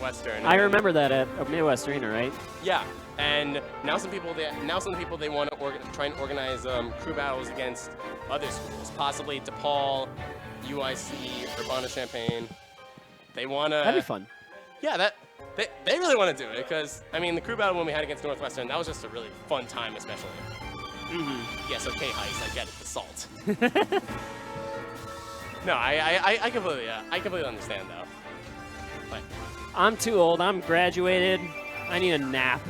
Northwestern. I remember that at Midwest Arena, right? Yeah, and now some people they want to try and organize crew battles against other schools, possibly DePaul, UIC, Urbana-Champaign. They want to. That'd be fun. Yeah, they really want to do it because I mean the crew battle when we had against Northwestern, that was just a really fun time, especially. Mm-hmm. Yes, okay, Heist, I get it, the salt. No, I completely understand though. But I'm too old. I'm graduated. I need a nap.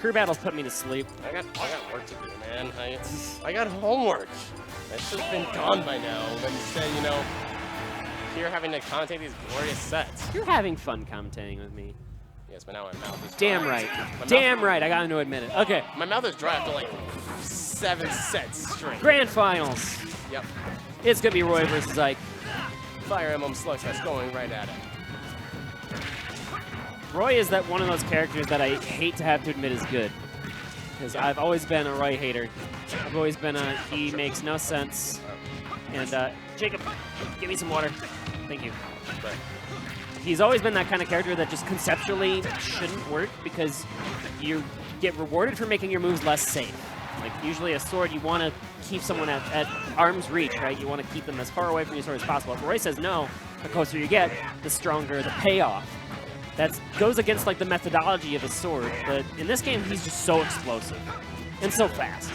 Crew battles put me to sleep. I got work to do, man. I got homework. That should have been gone by now. But instead, you know, here having to commentate these glorious sets. You're having fun commentating with me. Yes, but now my mouth is dry. Damn right. Damn right. I got to admit it. Okay. My mouth is dry after like 7 sets straight. Grand finals. Yep. It's going to be Roy versus Ike. Fire Emblem Slugfest going right at it. Roy is that one of those characters that I hate to have to admit is good. Because I've always been a Roy hater. I've always been a, he makes no sense. And Jacob, give me some water. Thank you. Right. He's always been that kind of character that just conceptually shouldn't work because you get rewarded for making your moves less safe. Like usually a sword, you want to keep someone at arm's reach, right? You want to keep them as far away from your sword as possible. But Roy says no, the closer you get, the stronger the payoff. That goes against like the methodology of a sword, but in this game he's just so explosive and so fast.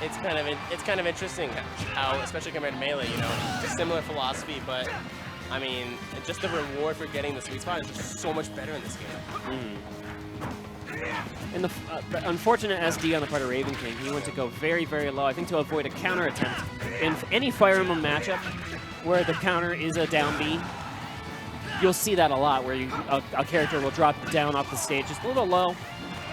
It's kind of interesting how, especially compared to Melee, you know, a similar philosophy, but I mean, just the reward for getting the sweet spot is just so much better in this game. And the unfortunate SD on the part of Ravenking, he went to go very, very low, I think to avoid a counter attempt. In any Fire Emblem matchup where the counter is a down B, you'll see that a lot, where a character will drop down off the stage just a little low,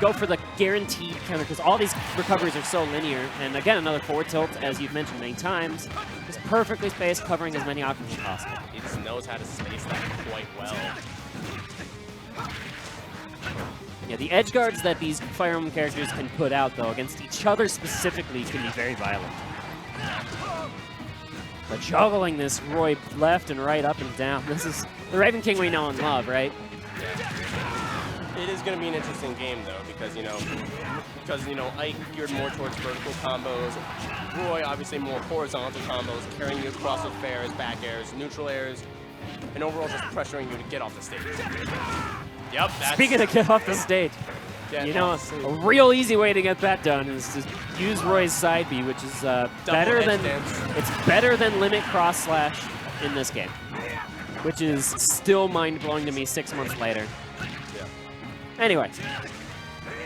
go for the guaranteed counter, because all these recoveries are so linear. And again, another forward tilt, as you've mentioned many times, just perfectly spaced, covering as many options as possible. He just knows how to space that quite well. Yeah, the edge guards that these Fire Emblem characters can put out, though, against each other specifically, can be very violent. But juggling this Roy left and right, up and down. This is the Ravenking we know and love, right? It is going to be an interesting game, though, because you know, Ike geared more towards vertical combos. Roy, obviously, more horizontal combos, carrying you across with fairs, back airs, neutral airs, and overall just pressuring you to get off the stage. Yep. Speaking of get off the stage, you know, a real easy way to get that done is to use Roy's side B, which is better than limit cross slash in this game, which is still mind blowing to me 6 months later. Yeah. Anyway,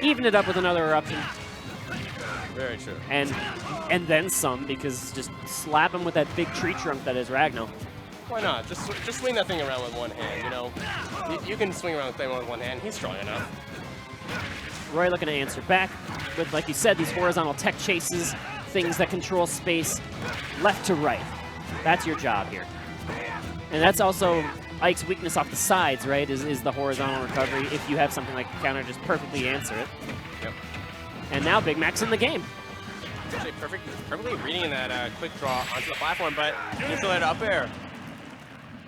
even it up with another eruption. Very true. And then some, because just slap him with that big tree trunk that is Ragno. Why not? Just swing that thing around with one hand, you know? You can swing around the thing with one hand. He's strong enough. Roy looking to answer back with, like you said, these horizontal tech chases, things that control space left to right. That's your job here. And that's also Ike's weakness off the sides, right, is the horizontal recovery. If you have something like a counter, just perfectly answer it. Yep. And now Big Mac's in the game. Actually perfectly reading that quick draw onto the platform, but he's still at up air.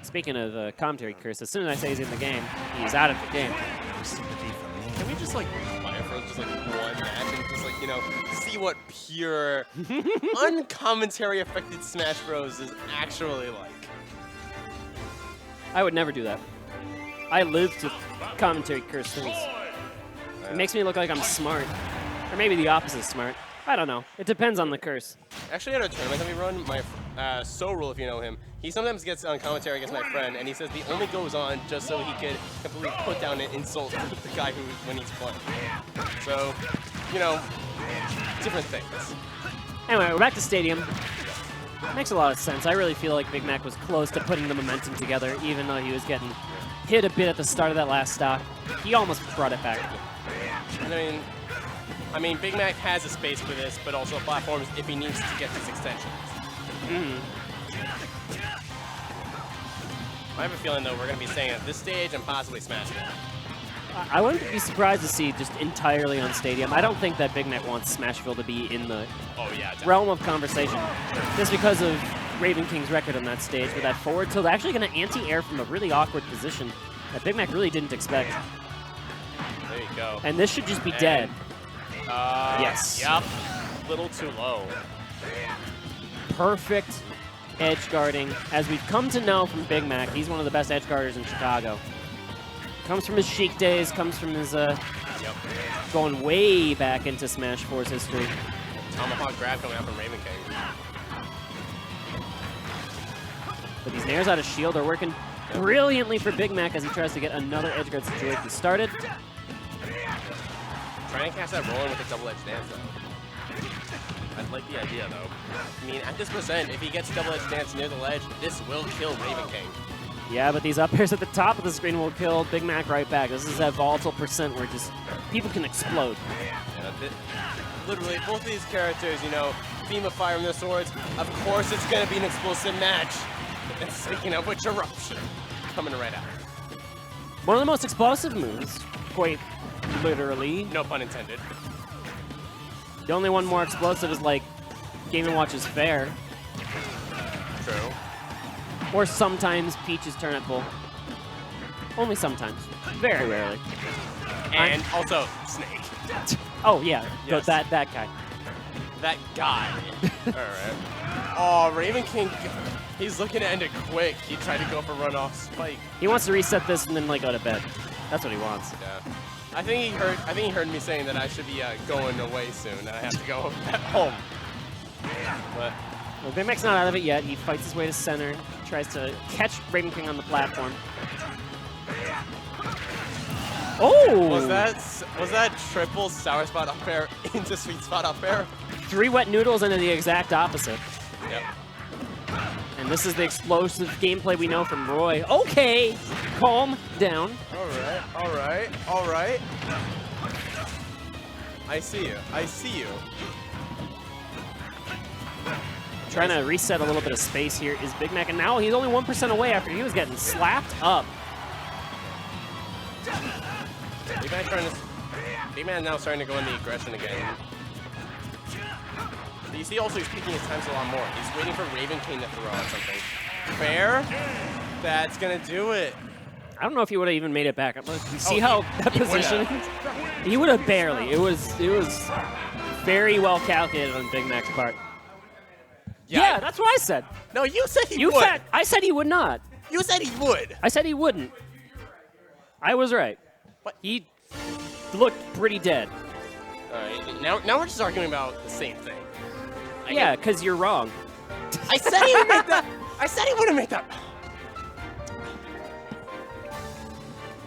Speaking of commentary curse, as soon as I say he's in the game, he's out of the game. Can we just like fire for just like one match and just like, you know, see what pure uncommentary affected Smash Bros is actually like? I would never do that. I live to commentary curse things. It makes me look like I'm smart. Or maybe the opposite is smart. I don't know. It depends on the curse. Actually, at a tournament that we run, my Rule, if you know him, he sometimes gets on commentary against my friend, and he says he only goes on just so he could completely put down an insult to the guy when he's playing. So, you know, different things. Anyway, we're back to Stadium. Makes a lot of sense. I really feel like Big Mac was close to putting the momentum together, even though he was getting hit a bit at the start of that last stock. He almost brought it back. I mean, Big Mac has a space for this, but also platforms if he needs to get these extensions. I have a feeling, though, we're going to be staying at this stage and possibly smashing it. I wouldn't be surprised to see just entirely on Stadium. I don't think that Big Mac wants Smashville to be in the realm of conversation. Just because of Ravenking's record on that stage with that forward tilt, actually going to anti-air from a really awkward position. that Big Mac really didn't expect. There you go. And this should just be dead. Yes. Yep. Little too low. Perfect edge guarding. As we've come to know from Big Mac, he's one of the best edge guarders in Chicago. Comes from his Sheik days, comes from his going way back into Smash 4's history. Tomahawk grab coming out from Ravenking. But these nairs out of shield are working brilliantly for Big Mac as he tries to get another edge guard situation started. Trying to catch that rolling with a double-edged dance, though. I like the idea, though. I mean, at this percent, if he gets double-edged dance near the ledge, this will kill Ravenking. Yeah, but these up airs at the top of the screen will kill Big Mac right back. This is that volatile percent where just people can explode. Yeah, literally, both of these characters, you know, theme of fire and their swords, of course it's going to be an explosive match. And speaking of which, eruption coming right out. One of the most explosive moves, quite literally. No pun intended. The only one more explosive is like Game & Watch's Fair. True. Or sometimes Peach's Turnip Bowl. Only sometimes. Very rarely. And also Snake. Oh yeah, Yes. that guy. That guy. Alright. Oh, Ravenking, he's looking to end it quick. He tried to go for runoff spike. He wants to reset this and then like go to bed. That's what he wants. Yeah. I think he heard me saying that I should be going away soon and I have to go back home. But Well, Big Mac's not out of it yet. He fights his way to center, tries to catch Ravenking on the platform. Oh! was that triple sour spot up air into sweet spot up air? 3 wet noodles into the exact opposite. Yep. And this is the explosive gameplay we know from Roy. Okay, calm down. All right. I see you. Trying to reset a little bit of space here is Big Mac, and now he's only 1% away after he was getting slapped up. Big Man now starting to go in the aggression again. You see also he's picking his times a lot more. He's waiting for Ravenking to throw out something. Fair? That's gonna do it. I don't know if he would have even made it back. You see Oh, how he- that he position? He would have barely. It was very well calculated on Big Mac's part. Yeah, that's what I said. No, you said he You would. said I said he would not. You said he would. I said he wouldn't. I was right. What? He looked pretty dead. All right, now we're just arguing about the same thing. Yeah, because you're wrong. I said he would make that. I said he wouldn't make that.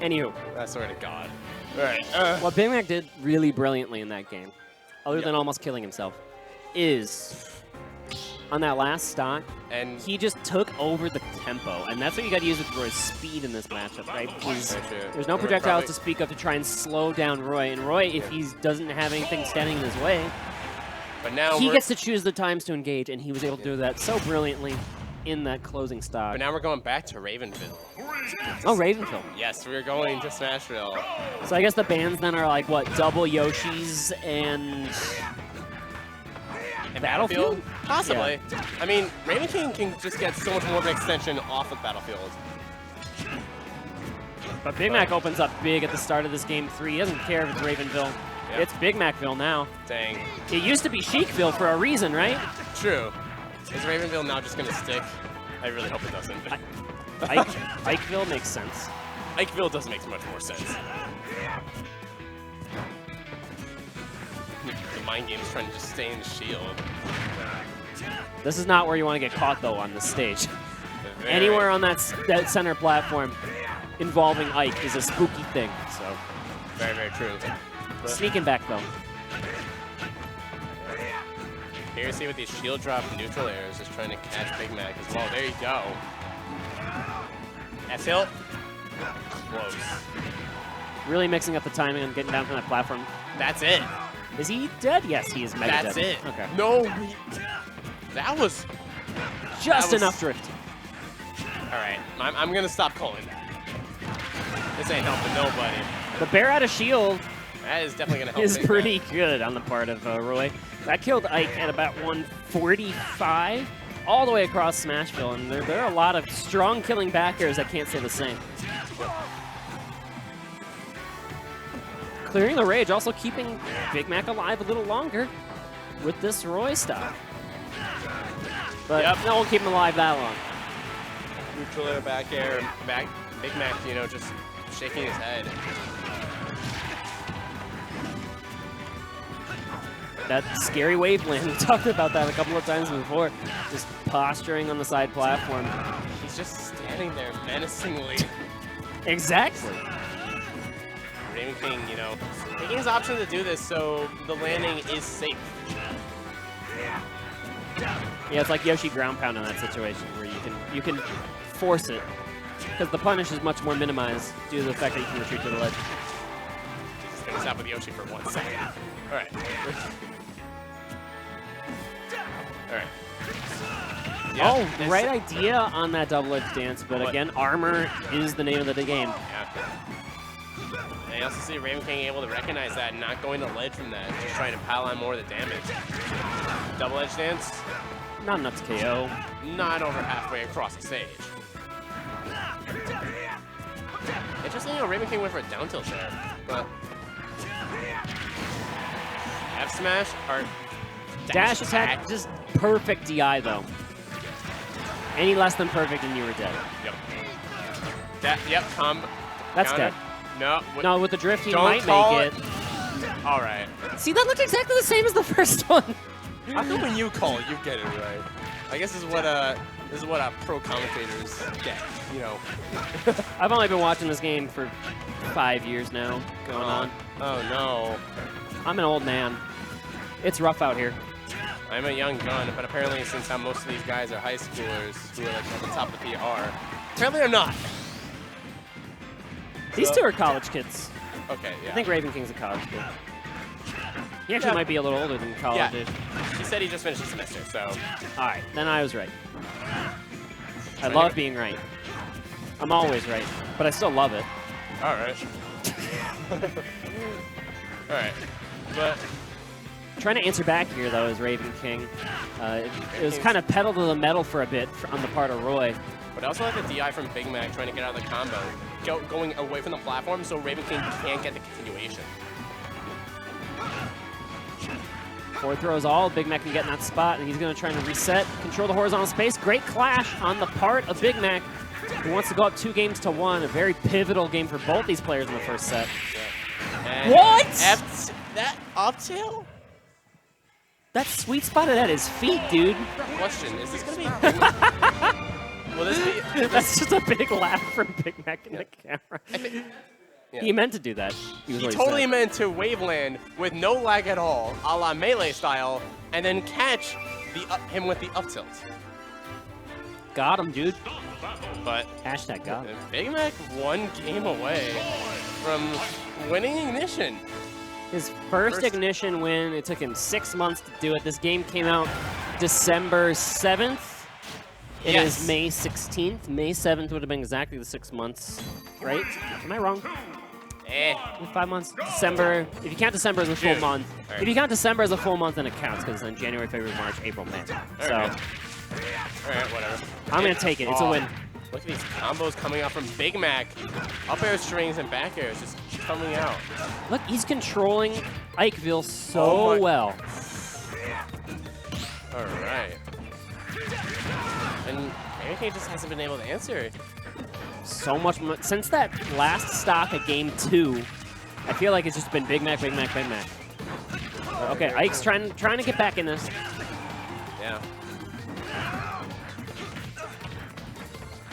Anywho, I swear to God. All right. what Big Mac did really brilliantly in that game, other than almost killing himself, is on that last stock, And he just took over the tempo, and that's what you got to use with Roy's speed in this matchup, right? There's no projectiles to speak of to try and slow down Roy, and Roy, if he doesn't have anything standing in his way, but now he gets to choose the times to engage, and he was able to do that so brilliantly in that closing stock. But now we're going back to Ravenville. Oh, Ravenville. Yes, we're going to Smashville. So I guess the bands then are like, what, double Yoshis and Battlefield? Possibly. Yeah. I mean, Ravenking can just get so much more of an extension off of Battlefield. But Big Mac opens up big at the start of this game 3. He doesn't care if it's Ravenville. Yep. It's Big Macville now. Dang. It used to be Sheikville for a reason, right? True. Is Ravenville now just going to stick? I really hope it doesn't. Ikeville makes sense. Ikeville does make much more sense. The mind game is trying to just stay in the shield. This is not where you want to get caught, though, on this stage. Anywhere on that center platform involving Ike is a spooky thing. So very, very true. But sneaking back, though. Here you see with these shield drop neutral airs, just trying to catch Big Mac as well. There you go. S-Hill. Close. Really mixing up the timing on getting down from that platform. That's it. Is he dead? Yes, he is mega dead. That's it. Okay. No, that was just enough drift. All right, I'm gonna stop calling that. This ain't helping nobody. The bear out of shield. That is definitely gonna help. Is pretty good on the part of Roy. That killed Ike at about 145, all the way across Smashville, and there are a lot of strong killing back airs that can't say the same. clearing the rage, also keeping Big Mac alive a little longer with this Roy style. But no one keep him alive that long. Neutral air, back air, Big Mac, you know, just shaking his head. That scary waveland, we talked about that a couple of times before. Just posturing on the side platform. He's just standing there menacingly. Exactly. Ravenking, you know, taking his option to do this so the landing is safe. Yeah, it's like Yoshi ground pound in that situation where you can force it because the punish is much more minimized due to the fact that you can retreat to the ledge. Just gonna stop with Yoshi for 1 second. All right. All right. Yeah, oh, right idea on that double edge dance, but again, armor is the name of the game. Yeah. And you also see Ravenking able to recognize that and not going to ledge from that, just trying to pile on more of the damage. Double edge dance. Not enough to KO. Not over halfway across the stage. Interesting, you know, Ravenking went for a down tilt there, but F smash or dash attack, just perfect DI though. Any less than perfect and you were dead. Yep. Yep, That's counter. dead. No. No, with the drift he Don't might call make it. All right. See, that looked exactly the same as the first one. I thought when you call, you get it right. I guess this is what pro commentators get, you know. I've only been watching this game for 5 years now, going on. Oh no. I'm an old man. It's rough out here. I'm a young gun, but apparently since most of these guys are high schoolers who are like at the top of the PR, apparently I'm not. These two are college kids. Okay, yeah. I think Ravenking's a college kid. He actually might be a little older than college. Yeah. He said he just finished the semester, so. All right, then I was right. I love being right. I'm always right, but I still love it. All right. All right, but. Trying to answer back here, though, is Ravenking. It was kind of pedal to the metal for a bit on the part of Roy. But I also like the DI from Big Mac trying to get out of the combo, going away from the platform so Ravenking can't get the continuation. Forward throws all, Big Mac can get in that spot, and he's going to try and reset, control the horizontal space. Great clash on the part of Big Mac, who wants to go up 2-1. A very pivotal game for both these players in the first set. And what? That up tilt? That sweet spotted at his feet, dude. Question, is this going to be Big Mac? Will this be... That's just a big laugh from Big Mac in the camera. He meant to do that. He totally meant to waveland with no lag at all, a la Melee style, and then catch him with the up tilt. Got him, dude. But hashtag got him. Big Mac 1 game away from winning Ignition. His first Ignition win. It took him 6 months to do it. This game came out December 7th. It is May 16th. May 7th would have been exactly the 6 months, right? Am I wrong? 5 months. December. If you count December as a full month, if you count December as a full month, then it counts because it's in January, February, March, April, May. So, all right, whatever. I'm gonna take it. It's a win. Look at these combos coming out from Big Mac. Up air strings and back airs just coming out. Look, he's controlling Ikeville so well. All right. And Ravenking just hasn't been able to answer. So much since that last stock of game 2, I feel like it's just been Big Mac, Big Mac, Big Mac. Okay, Ike's trying to get back in this. Yeah.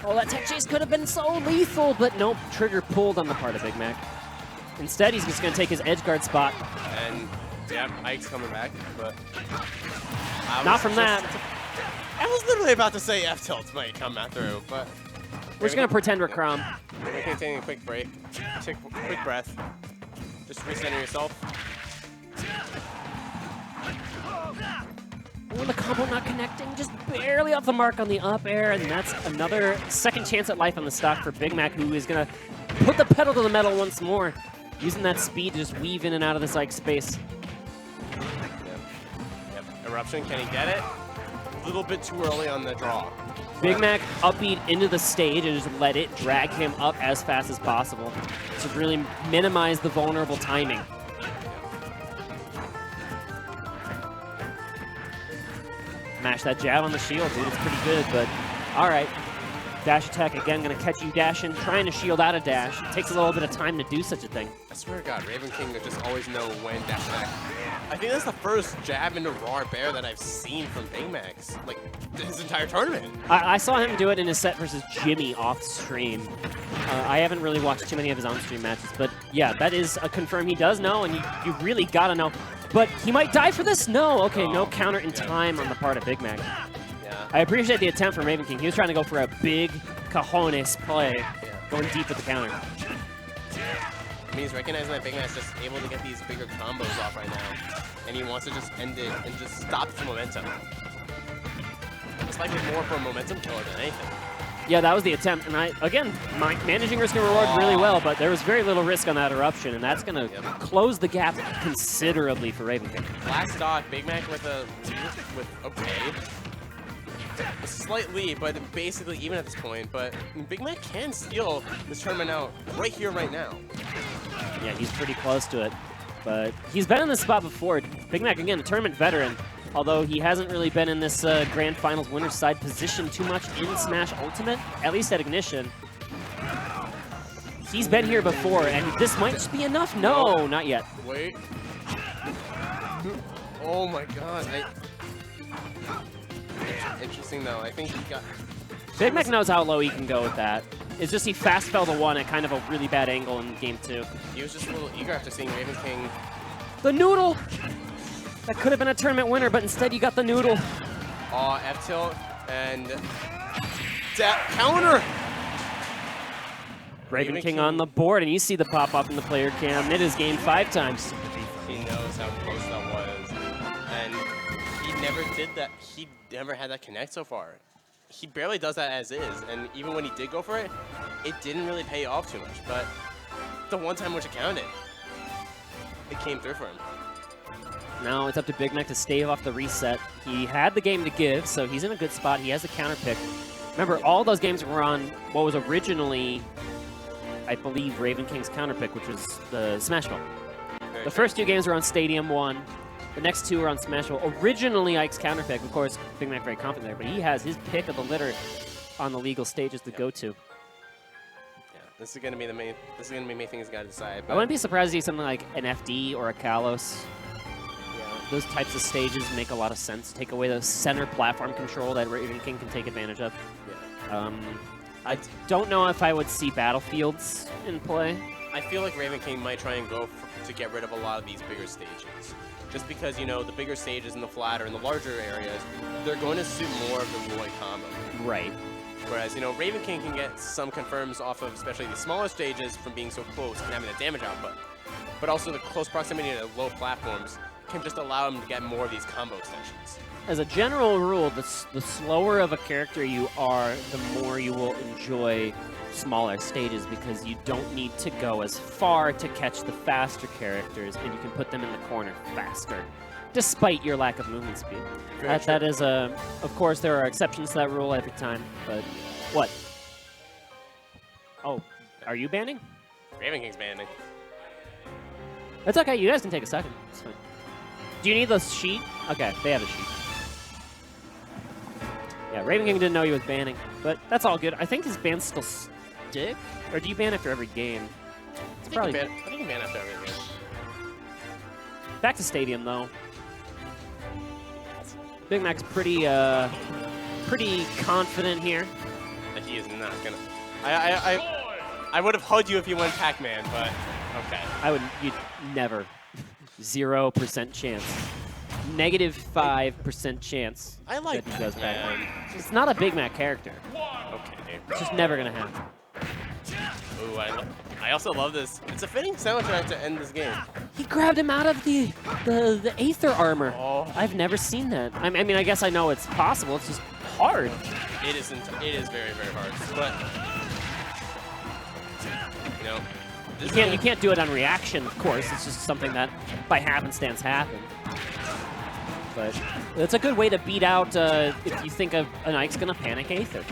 Oh, that tech chase could have been so lethal, but nope, trigger pulled on the part of Big Mac. Instead, he's just going to take his edge guard spot. And yeah, Ike's coming back, but not from that. I was literally about to say F tilt might come through, but we're just going to pretend we're Crom. We're taking a quick break. Take a quick breath. Just recenter yourself. Oh, the combo not connecting, just barely off the mark on the up air, and that's another second chance at life on the stock for Big Mac, who is going to put the pedal to the metal once more, using that speed to just weave in and out of this Ike space. Yep. Eruption, can he get it? A little bit too early on the draw. Big Mac upbeat into the stage and just let it drag him up as fast as possible. to really minimize the vulnerable timing. Mash that jab on the shield, dude. It's pretty good, but all right. Dash attack again, gonna catch you dashing, trying to shield out of dash. It takes a little bit of time to do such a thing. I swear to God, Ravenking just always know when dash attack. I think that's the first jab into raw bear that I've seen from Big Max, like this entire tournament. I saw him do it in his set versus Jimmy off stream. I haven't really watched too many of his on-stream matches, but yeah, that is a confirm he does know, and you really gotta know. But he might die for this? No, okay, no counter in time on the part of Big Mac. I appreciate the attempt from Ravenking. He was trying to go for a big cojones play, going deep with the counter. I mean, he's recognizing that Big Mac's just able to get these bigger combos off right now, and he wants to just end it and just stop the momentum. It's likely more for a momentum killer than anything. Yeah, that was the attempt, and again, managing risk and reward really well, but there was very little risk on that eruption, and that's going to close the gap considerably for Ravenking. Last stock, Big Mac with okay. A slight lead, but basically even at this point. But Big Mac can steal this tournament out right here, right now. Yeah, he's pretty close to it. But he's been in this spot before. Big Mac, again, a tournament veteran. Although he hasn't really been in this Grand Finals winner's side position too much in Smash Ultimate, at least at Ignition. He's been here before, and this might just be enough. No, not yet. Wait. Oh my God. Interesting though. I think he got. Big Mac knows how low he can go with that. It's just he fast fell to one at kind of a really bad angle in game 2. He was just a little eager after seeing Ravenking. The noodle! That could have been a tournament winner, but instead you got the noodle. F tilt and counter. Ravenking on the board, and you see the pop up in the player cam. It is game 5 times. He knows how close that was, and he never did that. He never had that connect so far. He barely does that as is, and even when he did go for it, it didn't really pay off too much. But the one time which it counted, it came through for him. Now it's up to Big Mac to stave off the reset. He had the game to give, so he's in a good spot. He has a counter pick. Remember, all those games were on what was originally, I believe, Ravenking's counter pick, which was the Smashville. The first 2 games were on Stadium 1. The next 2 were on Smashville. Originally, Ike's counter pick. Of course, Big Mac very confident there, but he has his pick of the litter on the legal stages to go to. Yeah, this is gonna be the main. This is gonna be the main thing he's got to decide. I wouldn't be surprised to see something like an FD or a Kalos. Those types of stages make a lot of sense. Take away the center platform control that Ravenking can take advantage of. Yeah. I don't know if I would see Battlefields in play. I feel like Ravenking might try and go to get rid of a lot of these bigger stages. Just because, you know, the bigger stages and the flatter and the larger areas, they're going to suit more of the Roy combo. Right. Whereas, you know, Ravenking can get some confirms off of especially the smaller stages from being so close and having a damage output. But also the close proximity to low platforms can just allow him to get more of these combo extensions. As a general rule, the slower of a character you are, the more you will enjoy smaller stages because you don't need to go as far to catch the faster characters, and you can put them in the corner faster, despite your lack of movement speed. That is of course, there are exceptions to that rule every time, but what? Oh, are you banning? Ravenking's banning. That's okay, you guys can take a second. It's fine. Do you need the sheet? Okay, they have a sheet. Yeah, Ravenking didn't know he was banning, but that's all good. I think his bans still stick, or do you ban after every game? It's probably. I think you ban after every game. Back to Stadium though. Big Mac's pretty confident here. He is not gonna. I would have hugged you if you went Pac-Man, but okay. You'd never. 0% chance. -5% chance. I like that he goes back. It's not a Big Mac character. Okay. It's just never gonna happen. Ooh, I also love this. It's a fitting soundtrack to end this game. He grabbed him out of the Aether armor. Oh. I've never seen that. I mean, I guess I know it's possible. It's just hard. It is very, very hard. But you know. You can't do it on reaction, of course. It's just something that, by happenstance, happened. But it's a good way to beat out if you think of an Ike's gonna panic Aether.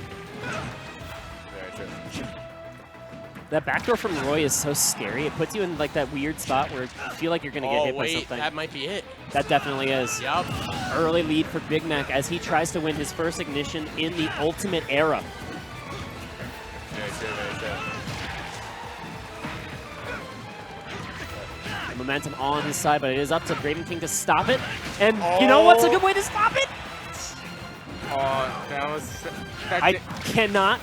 Very true. That backdoor from Roy is so scary. It puts you in like that weird spot where you feel like you're going to get hit by something. That might be it. That definitely is. Yup. Early lead for Big Mac as he tries to win his first ignition in the Ultimate era. Very true, very true. The momentum on his side, but it is up to Ravenking to stop it. And you know what's a good way to stop it? Oh, that was... I cannot,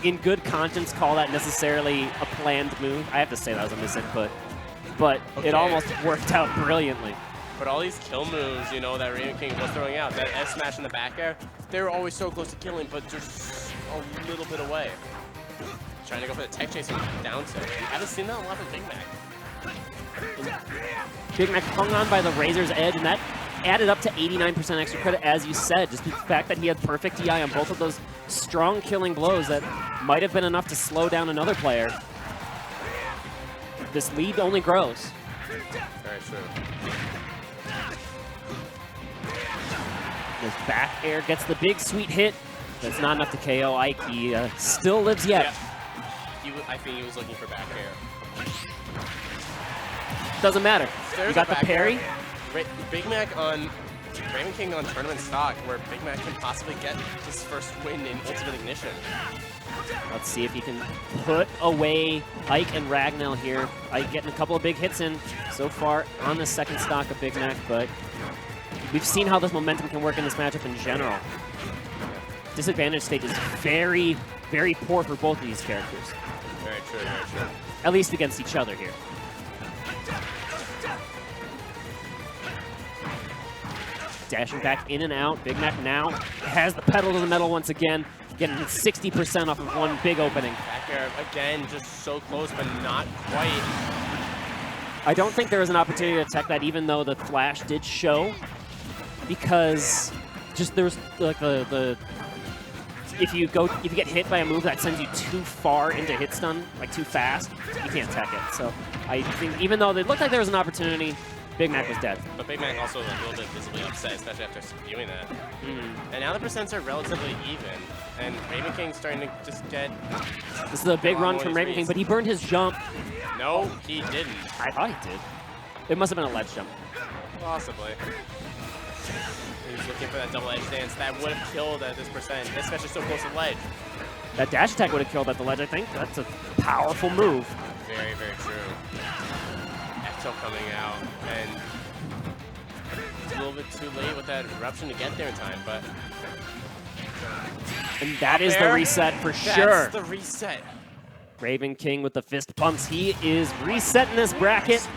in good conscience, call that necessarily a planned move. I have to say that was a misinput. But it almost worked out brilliantly. But all these kill moves, you know, that Ravenking was throwing out, that S smash in the back air, they were always so close to killing, but just a little bit away. Trying to go for the tech chase and down tilt. You haven't seen that a lot from Big Mac. Big Mac hung on by the razor's edge, and that added up to 89% extra credit, as you said. Just the fact that he had perfect DI on both of those strong killing blows that might have been enough to slow down another player. This lead only grows. Very true. His back air gets the big sweet hit. That's not enough to KO Ike. He still lives yet. Yeah. I think he was looking for back air. Doesn't matter. There's You got the parry. Big Mac on Ravenking on tournament stock, where Big Mac can possibly get his first win in Ultimate Ignition. Let's see if he can put away Ike and Ragnell here. Ike getting a couple of big hits in so far on the second stock of Big Mac, but we've seen how this momentum can work in this matchup in general. Disadvantage state is very, very poor for both of these characters. Very true, very true. At least against each other here. Dashing back in and out. Big Mac now has the pedal to the metal once again, getting 60% off of one big opening. Back air, again, just so close, but not quite. I don't think there was an opportunity to tech that, even though the flash did show, because just there was like if you get hit by a move that sends you too far into hit stun, like too fast, you can't tech it. So I think even though it looked like there was an opportunity, Big Mac was dead. But Big Mac also a little bit visibly upset, especially after viewing that. And now the percents are relatively even, and Ravenking's starting to just get... This is a big run from Ravenking, but he burned his jump. No, he didn't. I thought he did. It must have been a ledge jump. Possibly. He's looking for that double edge dance. That would have killed at this percent, especially so close to ledge. That dash attack would have killed at the ledge, I think. That's a powerful move. Very, very true. Coming out, and it's a little bit too late with that eruption to get there in time, but... And that is the reset for sure. That's the reset. Ravenking with the fist pumps. He is resetting this bracket.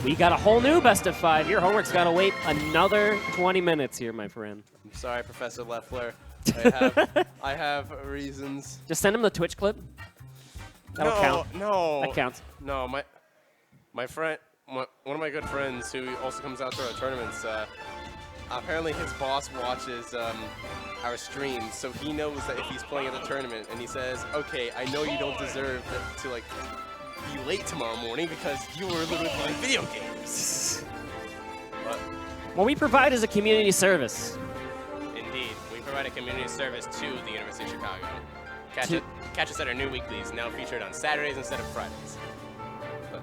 We got a whole new best of 5. Your homework's got to wait another 20 minutes here, my friend. I'm sorry, Professor Leffler. I have reasons. Just send him the Twitch clip. That'll count. No. That counts. No, my friend, one of my good friends who also comes out to our tournaments, apparently his boss watches our streams, so he knows that if he's playing at the tournament and he says, okay, I know you don't deserve to like be late tomorrow morning because you were literally playing video games. But, what we provide is a community service. Indeed, we provide a community service to the University of Chicago. Catch us at our new weeklies, now featured on Saturdays instead of Fridays. But,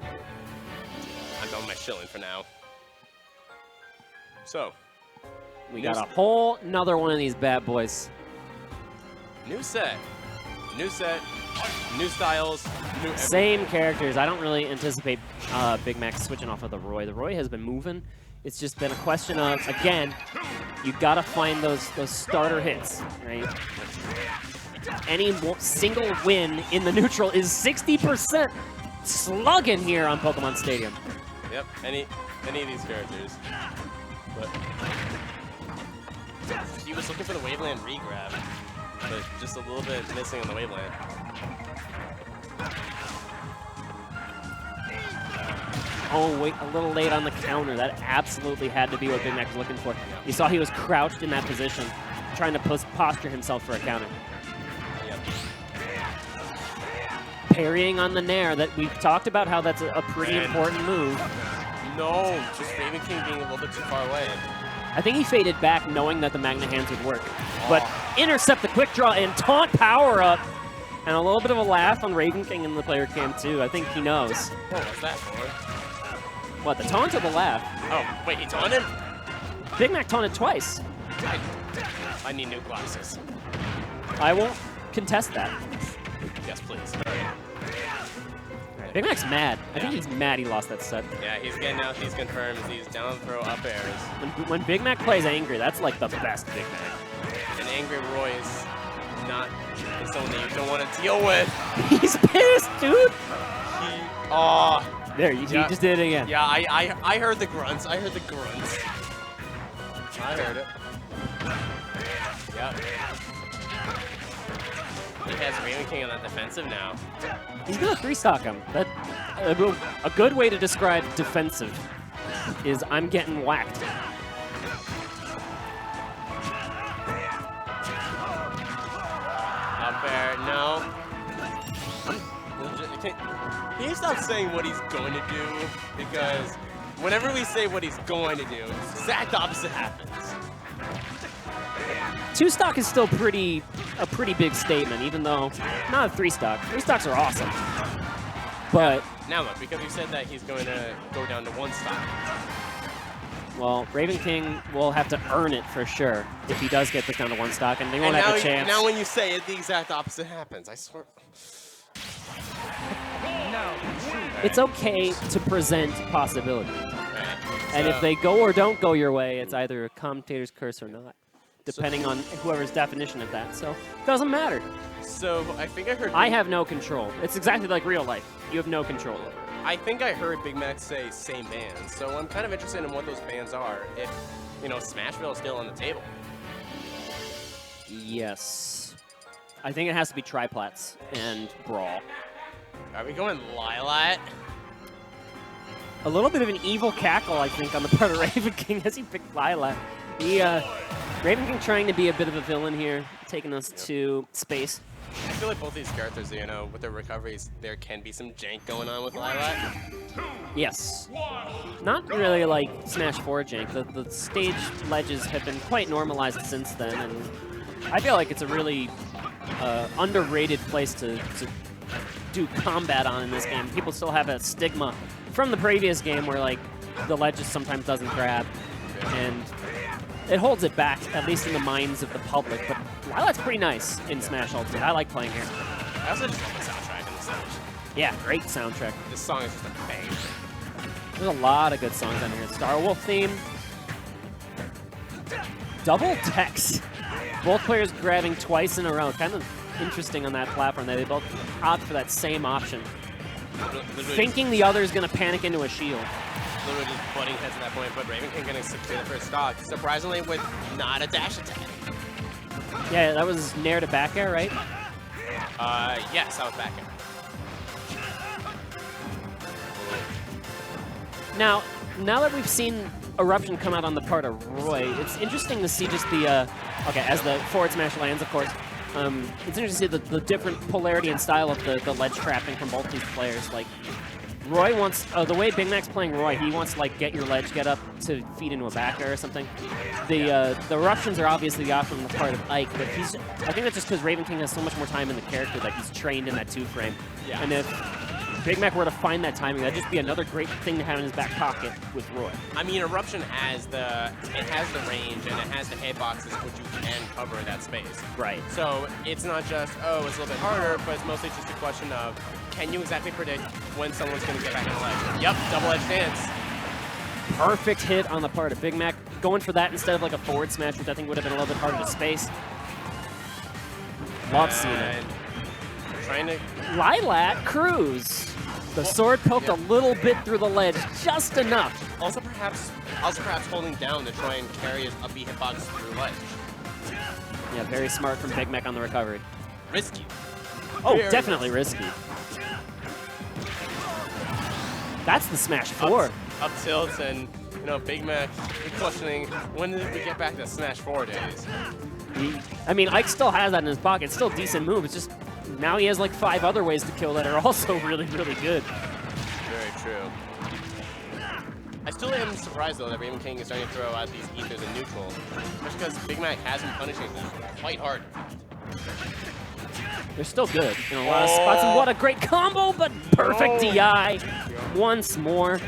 I'm done with my shilling for now. So, we got a whole nother one of these bad boys. New set, new styles, new same characters. I don't really anticipate Big Mac switching off of the Roy. The Roy has been moving. It's just been a question of, again, you got to find those starter hits, right? Any single win in the neutral is 60% slugging here on Pokemon Stadium. Yep, any of these characters. But he was looking for the Waveland regrab, but just a little bit missing on the Waveland. Oh, wait, a little late on the counter. That absolutely had to be what Big Mac was looking for. You saw he was crouched in that position, trying to posture himself for a counter. Yep. Parrying on the Nair. That we've talked about how that's a pretty important move. No, just Ravenking being a little bit too far away. I think he faded back knowing that the Magna Hands would work. But intercept the quick draw and taunt power up And a little bit of a laugh on Ravenking in the player cam, too. I think he knows. What was that for? What, the taunt or the laugh? Oh, wait, he taunted? Big Mac taunted twice. I need new glasses. I won't contest that. Yes, please. Big Mac's mad. I think he's mad he lost that set. Yeah, he's getting out these confirms. He's down throw up airs. When Big Mac plays angry, that's like the best Big Mac. And Angry Roy is not someone that you don't want to deal with. He's pissed, dude. Oh. There, you just did it again. Yeah, I heard the grunts. I heard the grunts. I heard it. Yep. He has Ravenking on the defensive now. He's gonna 3-stock him. A good way to describe defensive is I'm getting whacked. Up there, no. Can you stop saying what he's going to do? Because whenever we say what he's going to do, exact opposite happens. 2-stock is still a pretty big statement, even though not a 3-stock. 3-stocks are awesome. But now look, because you said that he's going to go down to 1-stock. Well, Ravenking will have to earn it for sure if he does get this down to 1-stock, and they won't have a chance. Now when you say it, the exact opposite happens. I swear. It's okay to present possibilities. Okay, and if they go or don't go your way, it's either a commentator's curse or not, depending on whoever's definition of that. So it doesn't matter. So I think I heard... I have no control. It's exactly like real life. You have no control over it. I think I heard Big Mac say same bands, so I'm kind of interested in what those bands are, if, you know, Smashville is still on the table. Yes. I think it has to be Triplats and Brawl. Are we going Lilat? A little bit of an evil cackle, I think, on the part of Ravenking as he picked Lilat. Ravenking trying to be a bit of a villain here, taking us to space. I feel like both these characters, you know, with their recoveries, there can be some jank going on with Lilat. Yes. Not really like Smash 4 jank. The stage ledges have been quite normalized since then, and I feel like it's a really underrated place to do combat on in this game. People still have a stigma from the previous game where like the ledge just sometimes doesn't grab, and it holds it back, at least in the minds of the public. But Lilat's pretty nice in Smash Ultimate. I like playing here. I also just love the soundtrack in this stage. Yeah, great soundtrack. This song is just a bang. There's a lot of good songs on here. Star Wolf theme. Double Tex. Both players grabbing twice in a row. Kind of interesting on that platform. They both opt for that same option. Thinking the other is going to panic into a shield. Literally just butting heads at that point, but Ravenking getting secure the first stock, surprisingly with not a dash attack. Yeah, that was Nair to back air, right? Yes, that was back air. Now that we've seen Eruption come out on the part of Roy, it's interesting to see just the, okay, as the forward smash lands, of course, it's interesting to see the different polarity and style of the ledge trapping from both these players. Like, Roy wants, the way Big Mac's playing Roy, he wants to, like, get your ledge get up to feed into a back air or something. The Eruptions are obviously the option on the part of Ike, but I think that's just because Ravenking has so much more time in the character that he's trained in that 2-frame. Yeah. And if Big Mac were to find that timing, that'd just be another great thing to have in his back pocket with Roy. I mean, Eruption has the range and it has the hitboxes which you can cover that space. Right. So it's not just, oh, it's a little bit harder, but it's mostly just a question of, can you exactly predict when someone's going to get back in the ledge? Yep, double edge dance. Perfect hit on the part of Big Mac. Going for that instead of like a forward smash, which I think would have been a little bit harder to space. Love seeing it. Trying to... Lilat Cruz. The sword poked a little bit through the ledge, just enough. Also perhaps holding down to try and carry his uppy hitbox through ledge. Yeah, very smart from Big Mac on the recovery. Risky. Oh, very definitely risky. That's the Smash 4. Up tilts, and you know, Big Mac questioning when did we get back to Smash 4 days. I mean, Ike still has that in his pocket. It's still a decent move. It's just now he has like 5 other ways to kill that are also really, really good. Very true. I still am surprised though that Ravenking is starting to throw out these ethers in neutral, just because Big Mac has been punishing them quite hard. They're still good in a lot of spots. And what a great combo, but perfect DI once more.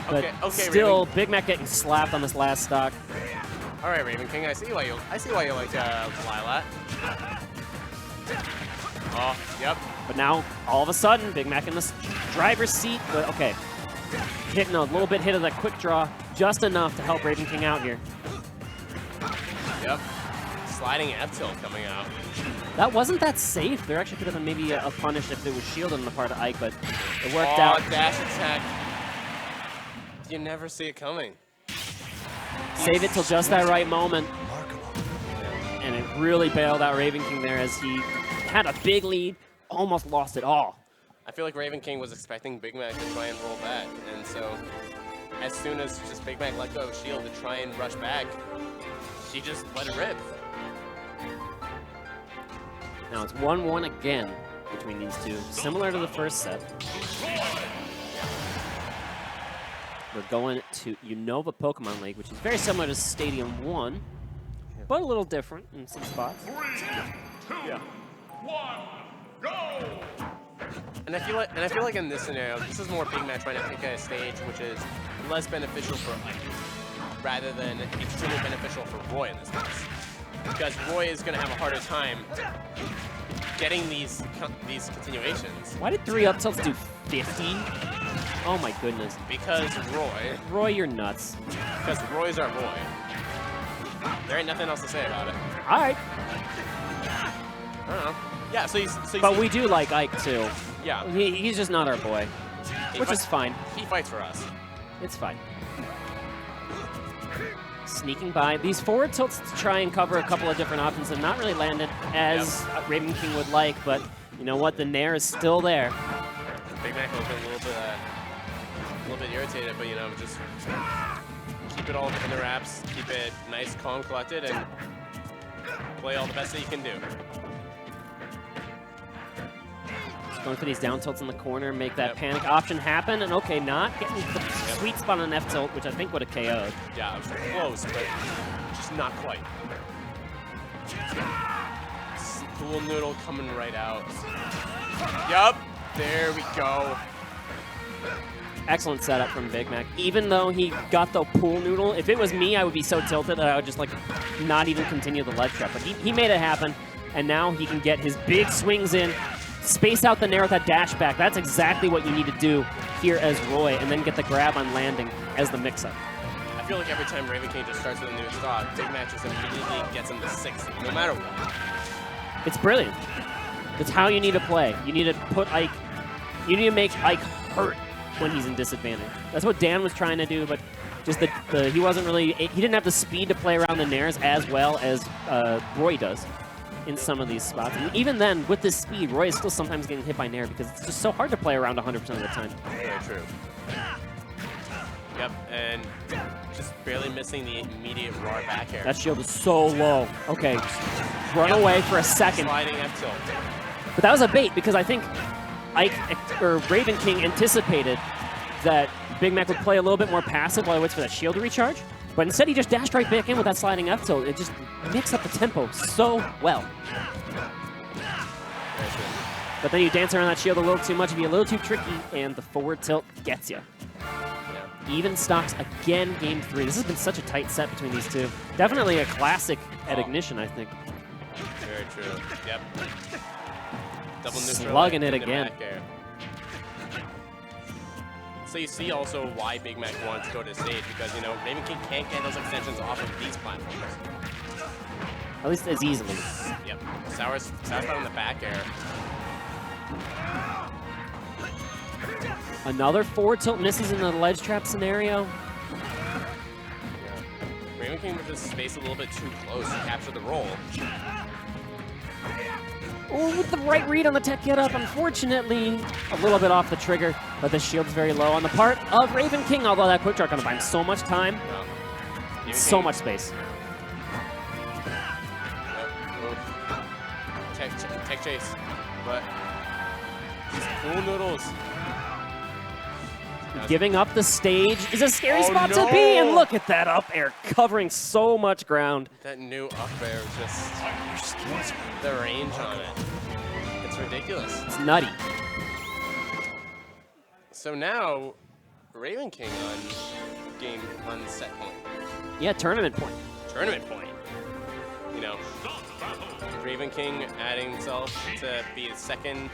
But still, Big Mac getting slapped on this last stock. All right, Ravenking, I see why you like Lilat. Oh, yep. But now, all of a sudden, Big Mac in the driver's seat. But okay, hitting a little bit hit of that quick draw, just enough to help Ravenking out here. Yep. Sliding F tilt coming out. That wasn't that safe. There actually could have been maybe a punish if it was shielded on the part of Ike, but it worked out. Dash attack. You never see it coming. Save it till just that right moment. And it really bailed out Ravenking there as he had a big lead, almost lost it all. I feel like Ravenking was expecting Big Mac to try and roll back, and so as soon as just Big Mac let go of shield to try and rush back, she just let it rip. Now it's 1-1 again between these two, similar to the first set. We're going to Unova Pokemon League, which is very similar to Stadium 1, but a little different in some spots. 3, 2, 1, go! And I feel like in this scenario, this is more Big Mac trying to pick a stage which is less beneficial for Ike, rather than extremely beneficial for Roy in this case. Because Roy is going to have a harder time getting these continuations. Why did 3 up tilts do 50? Oh my goodness. Because Roy, you're nuts. Because Roy's our Roy. There ain't nothing else to say about it. All right. I don't know. Yeah, but we do like Ike too. Yeah. He's just not our boy, which is fine. He fights for us. It's fine. Sneaking by. These forward tilts to try and cover a couple of different options have not really landed as Ravenking would like, but you know what? The Nair is still there. Big Mac has been a little bit irritated, but you know, just keep it all in the wraps, keep it nice, calm, collected, and play all the best that you can do. Going for these down tilts in the corner, make that panic option happen, and okay, not getting the sweet spot on F tilt, which I think would have KO'd. Yeah, it was close, but just not quite. Pool noodle coming right out. Yup, there we go. Excellent setup from Big Mac. Even though he got the pool noodle, if it was me, I would be so tilted that I would just like not even continue the ledge trap. But he made it happen, and now he can get his big swings in, space out the Nair with that dash back. That's exactly what you need to do here as Roy, and then get the grab on landing as the mix-up. I feel like every time Ravenking just starts with a new stock, Big Mac just immediately gets him to 60, no matter what. It's brilliant. It's how you need to play. You need to put Ike, you need to make Ike hurt when he's in disadvantage. That's what Dan was trying to do, but just he wasn't really, he didn't have the speed to play around the Nairs as well as Roy does in some of these spots. And even then, with this speed, Roy is still sometimes getting hit by Nair because it's just so hard to play around 100% of the time. Very true. Yep, and just barely missing the immediate roar back air. That shield is so low. Okay, run away for a second. Sliding F tilt. But that was a bait because I think Ike or Ravenking anticipated that Big Mac would play a little bit more passive while he waits for that shield to recharge. But instead, he just dashed right back in with that sliding F tilt. It just mixed up the tempo so well. But then you dance around that shield a little too much, you be a little too tricky, and the forward tilt gets you. Even stocks again, game 3. This has been such a tight set between these two. Definitely a classic at Ignition, I think. Very true. Yep. Double neutral. Slugging it again. So you see also why Big Mac wants to go to the stage, because, you know, Ravenking can't get those extensions off of these platforms. At least as easily. Yep. Sour's on the back air. Another forward tilt misses in the ledge trap scenario. Yeah. Ravenking with this space a little bit too close to capture the roll. Oh, with the right read on the tech get up, unfortunately, a little bit off the trigger, but the shield's very low on the part of Ravenking, although that quick draw gonna buy him so much time, so much space. Tech chase, but these cool noodles. Giving up the stage is a scary Oh, spot no. to be, and look at that up air covering so much ground. That new up air just the range on it. It's ridiculous. It's nutty. So now, Ravenking on set point. Yeah, tournament point. Tournament point. You know, Ravenking adding himself to be the second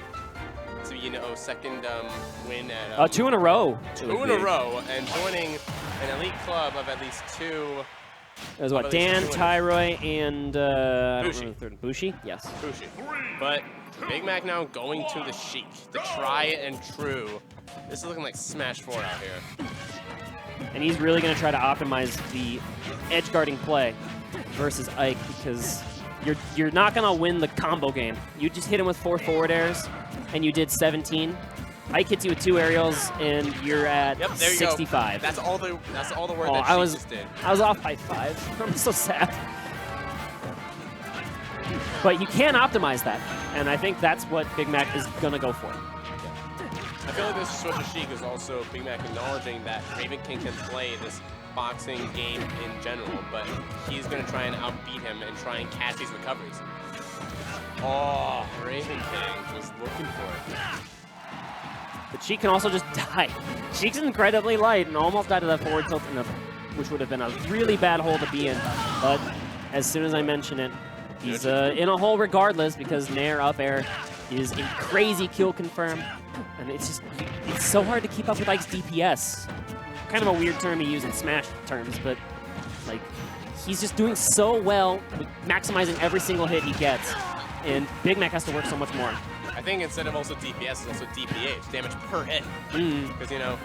win at 2 in a row. 2 in a row, and joining an elite club of at least 2. It was what, at least Dan, 2 winners. Tyroy, and I don't Bushi. know the third. Bushi? Yes. Bushi. But Big Mac now going to the Sheik, the try and true. This is looking like Smash 4 out here. And he's really going to try to optimize the edge guarding play versus Ike, because you're not going to win the combo game. You just hit him with 4 forward airs, and you did 17. Ike hits you with 2 aerials, and you're at Yep, there you 65. go. That's all the work Oh, that Sheik just did. I was off by 5. I'm so sad. But you can optimize that, and I think that's what Big Mac is going to go for. I feel like this switch to Sheik is also Big Mac acknowledging that Ravenking can play this boxing game in general, but he's going to try and outbeat him and try and catch these recoveries. Oh, Ravenking was looking for it. But Sheik can also just die. Sheik's incredibly light and almost died to that forward tilt, which would have been a really bad hole to be in. But as soon as I mention it, he's in a hole regardless, because Nair up air is a crazy kill confirm. And it's so hard to keep up with Ike's DPS. Kind of a weird term to use in Smash terms, but like he's just doing so well with maximizing every single hit he gets. And Big Mac has to work so much more. I think instead of also DPS, it's also DPH, damage per hit. Because, you know,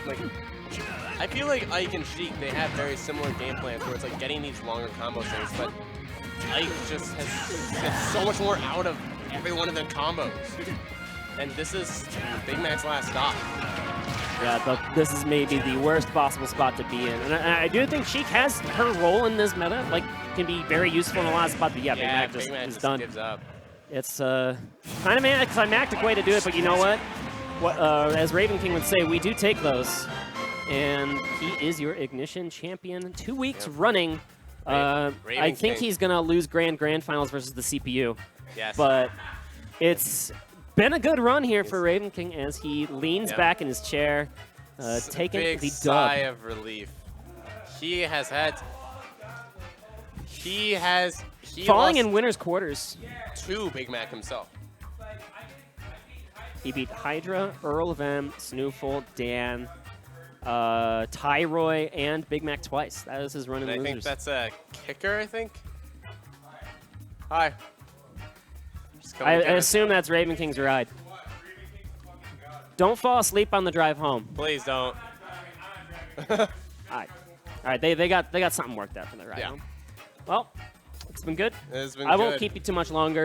like, I feel like Ike and Sheik, they have very similar game plans where it's like getting these longer combo things, but Ike just has so much more out of every one of their combos. And this is Big Mac's last stop. Yeah, but this is maybe the worst possible spot to be in. And I do think Sheik has her role in this meta, like, can be very useful in a lot of spots, but yeah, Big Mac just is done. Gives up. It's kind of an anticlimactic way to do it, but you know what? As Ravenking would say, we do take those. And he is your Ignition champion 2 weeks running. I think he's going to lose Grand Finals versus the CPU. Yes. But it's been a good run here for Ravenking as he leans back in his chair, taking the dub. Sigh of relief. He falling lost in winner's quarters. to Big Mac himself. He beat Hydra, Earl of M, Snoofle, Dan, Tyroy, and Big Mac twice. That is his run in I losers. think that's a kicker, I think. Hi. I assume that's Ravenking's ride. Don't fall asleep on the drive home. Please don't. All right. They got something worked out for the ride home. Well, it's been good. It's been I won't good. keep you too much longer.